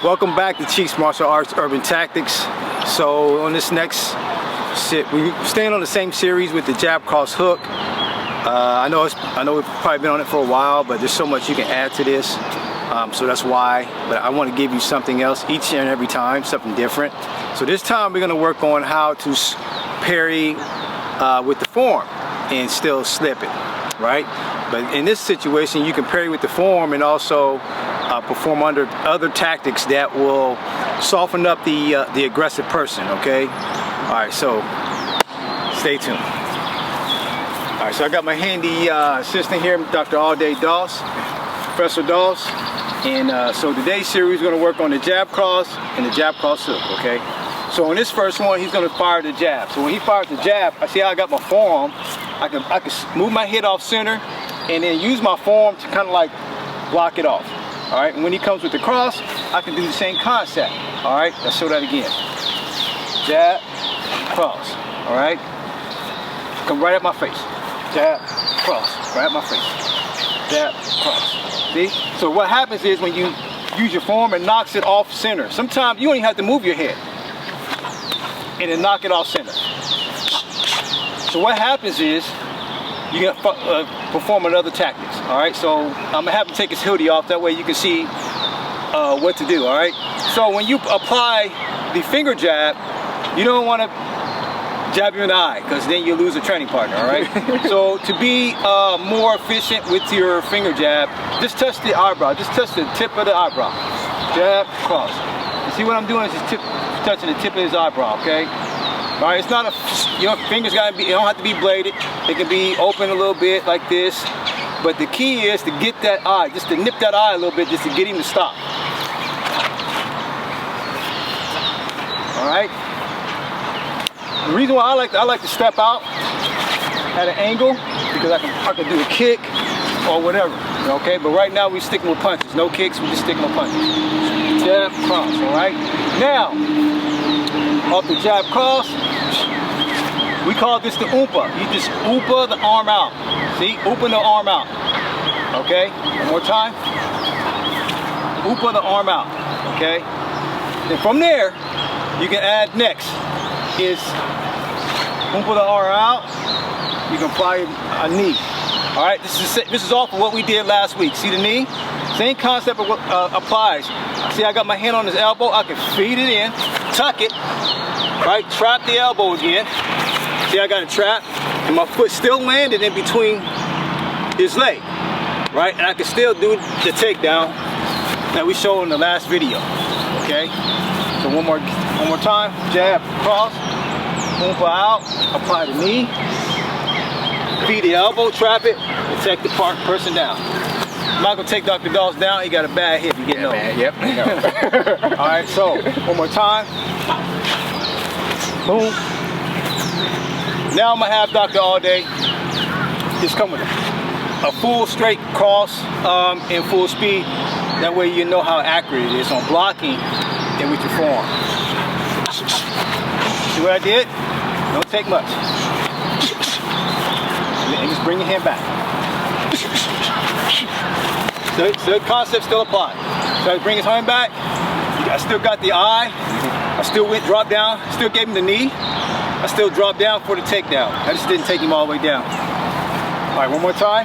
Welcome back to Cheeks Martial Arts Urban Tactics. So on this next we're staying on the same series with the jab cross hook. I know we've probably been on it for a while, but there's so much you can add to this. So that's why. But I want to give you something else each and every time, something different. So this time we're going to work on how to parry with the forearm and still slip it, right? But in this situation, you can parry with the forearm and also perform under other tactics that will soften up the aggressive person, okay? All right, so stay tuned. All right, so I got my handy assistant here, Dr. Alday Doss, Professor Doss. And so today's series is going to work on the jab cross and the jab cross hook, okay? So in this first one, he's going to fire the jab. So when he fires the jab, I see how I got my forearm. I can move my head off center and then use my forearm to kind of like block it off. All right, and when he comes with the cross, I can do the same concept. All right, let's show that again. Jab, cross. All right, come right at my face. Jab, cross, right at my face. Jab, cross. See? So what happens is when you use your forearm, it knocks it off center. Sometimes you don't even have to move your head, and it knock it off center. So what happens is you can perform another tactics. All right, so I'm gonna have him take his hoodie off. That way you can see what to do. All right. So when you apply the finger jab, you don't want to jab you in the eye because then you lose a training partner. All right. So to be more efficient with your finger jab, just touch the eyebrow. Just touch the tip of the eyebrow. Jab, cross. You see what I'm doing is just touching the tip of his eyebrow. Okay. All right, it's not your fingers gotta be, it don't have to be bladed. It can be open a little bit like this. But the key is to get that eye, just to nip that eye a little bit, just to get him to stop. All right. The reason why I like to step out at an angle because I can do a kick or whatever. Okay, but right now we sticking with punches. No kicks, we just sticking with punches. Jab, cross. All right. Now, off the jab cross, we call this the oompa. You just oompa the arm out. See, oompa the arm out. Okay, one more time. Oompa the arm out. Okay. Then from there, you can add next is oompa the arm out. You can apply a knee. All right, this is off of what we did last week. See the knee? Same concept applies. See, I got my hand on his elbow. I can feed it in, tuck it, right? Trap the elbow again. See, I got it trapped, and my foot still landed in between his leg, right? And I can still do the takedown that we showed in the last video. Okay. So one more time. Jab, cross, oompa out, apply the knee, feed the elbow, trap it, and take the person down. I'm not gonna take Dr. Doss down. He got a bad hip. You getting old. Yep. All right. So one more time. Boom. Now I'm gonna have Dr. Alday just come with a full straight cross in full speed. That way you know how accurate it is on blocking and with your forearm. See what I did? Don't take much. And just bring your hand back. So the concept still applies. So I bring his hand back. I still got the eye. I still dropped down. Still gave him the knee. I still dropped down for the takedown. I just didn't take him all the way down. All right, one more time.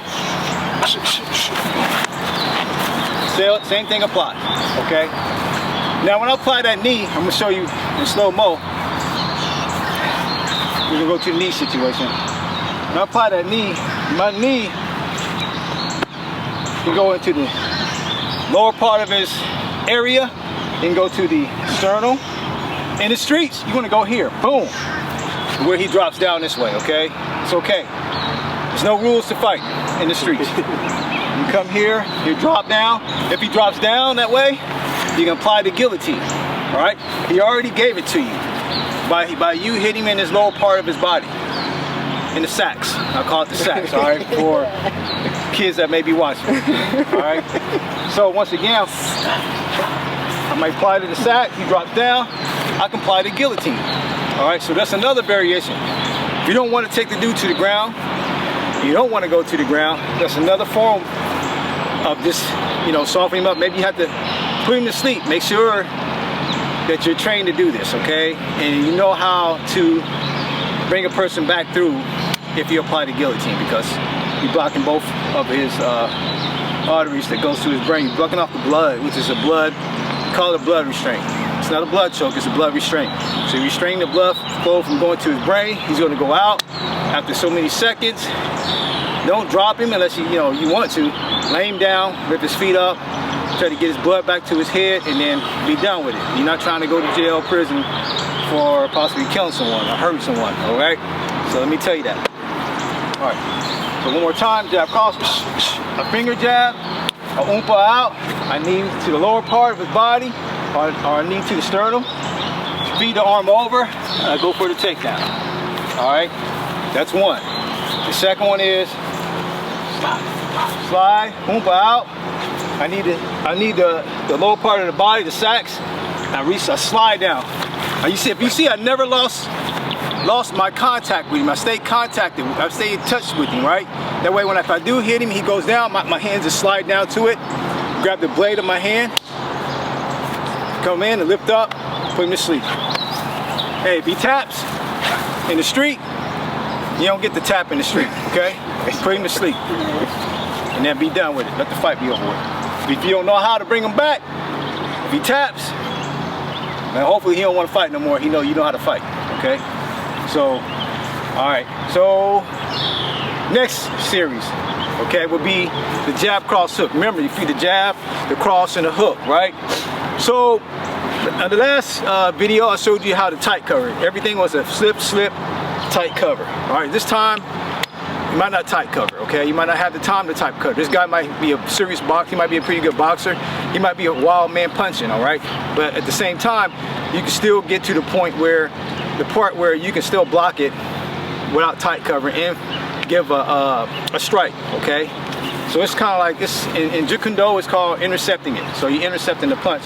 Same thing applies, okay? Now when I apply that knee, I'm gonna show you in slow-mo. We're gonna go to the knee situation. When I apply that knee, my knee can go into the lower part of his area and go to the sternum. In the streets, you wanna go here, boom. Where he drops down this way, okay? It's okay. There's no rules to fight in the streets. You come here, you drop down. If he drops down that way, you can apply the guillotine, all right? He already gave it to you by you hitting him in his lower part of his body, in the sacks. I call it the sacks, all right, for kids that may be watching, all right? So once again, I might apply to the sack, he drops down, I can apply the guillotine. All right, so that's another variation. If you don't want to take the dude to the ground, you don't want to go to the ground, that's another form of this, softening him up. Maybe you have to put him to sleep. Make sure that you're trained to do this, okay? And you know how to bring a person back through if you apply the guillotine, because you're blocking both of his arteries that goes through his brain. You're blocking off the blood, which is a blood, call it a blood restraint. It's not a blood choke, it's a blood restraint. So you restrain the blood flow from going to his brain. He's going to go out after so many seconds. Don't drop him unless you want to. Lay him down, lift his feet up, try to get his blood back to his head, and then be done with it. You're not trying to go to jail, prison for possibly killing someone or hurting someone, all right? So let me tell you that. All right, so one more time, jab cross, a finger jab, a oompa out, I knee to the lower part of his body, or a knee to the sternum, feed the arm over, and I go for the takedown. All right, that's one. The second one is slide, oompa out. I need the lower part of the body, the sacks. I slide down. Now if you see, I never lost my contact with him. I stayed contacted. I stayed in touch with him, right? That way, if I do hit him, he goes down. My hands just slide down to it. Grab the blade of my hand. Come in and lift up. Put him to sleep. Hey, if he taps in the street, you don't get the tap in the street, okay? Put him to sleep. And then be done with it. Let the fight be over with. If you don't know how to bring him back, if he taps, then hopefully he don't want to fight no more. He know you know how to fight, okay? So, all right. So, next series, okay, will be the jab, cross, hook. Remember, you feed the jab, the cross, and the hook, right? So, in the last video, I showed you how to tight cover it. Everything was a slip, tight cover. All right, this time, you might not tight cover, okay? You might not have the time to tight cover. This guy might be a serious boxer. He might be a pretty good boxer. He might be a wild man punching, all right? But at the same time, you can still get to the point where, you can still block it without tight cover and give a strike, okay? So it's kind of like this, in Jeet Kune Do, it's called intercepting it. So you're intercepting the punch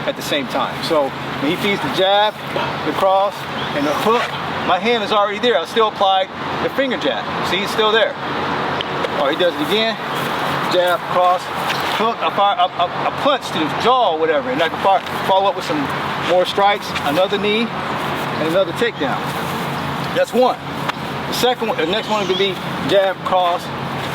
at the same time. So when he feeds the jab, the cross, and the hook, my hand is already there. I still applied the finger jab. See, it's still there. Oh, he does it again. Jab, cross, hook. I fire a punch to the jaw or whatever, and I can follow up with some more strikes, another knee, and another takedown. That's one. The second one, the next one will be jab, cross,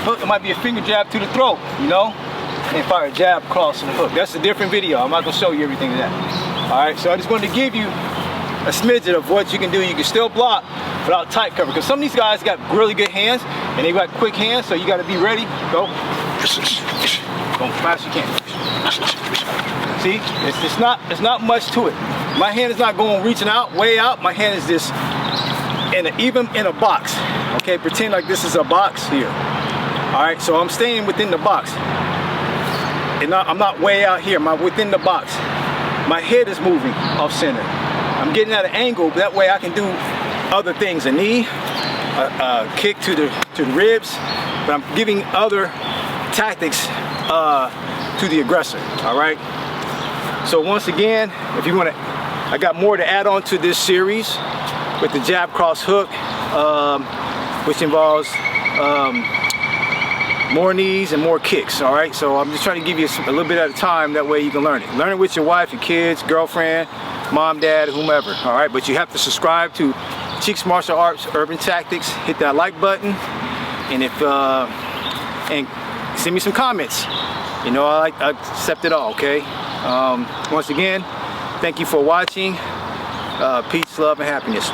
hook. It might be a finger jab to the throat, and fire a jab, cross, and hook. That's a different video. I'm not gonna show you everything of that. All right, so I just wanted to give you a smidgen of what you can do. You can still block without tight cover, because some of these guys got really good hands and they got quick hands, so you got to be ready. Go as fast as you can. See, it's not much to it. My hand is not going reaching out way out. My hand is just even in a box. Okay, pretend like this is a box here. All right, so I'm staying within the box, and I'm not way out here. I'm within the box. My head is moving off center. I'm getting at an angle, that way I can do other things, a knee, a kick to the ribs, but I'm giving other tactics to the aggressor, all right? So once again, if you want to, I got more to add on to this series with the jab, cross, hook, which involves more knees and more kicks, all right? So I'm just trying to give you a little bit at a time, that way you can learn it. Learn it with your wife, your kids, girlfriend, mom, dad, whomever, all right? But you have to subscribe to Cheeks Martial Arts Urban Tactics. Hit that like button, and and send me some comments. I accept it all, okay? Once again, thank you for watching. Peace, love, and happiness.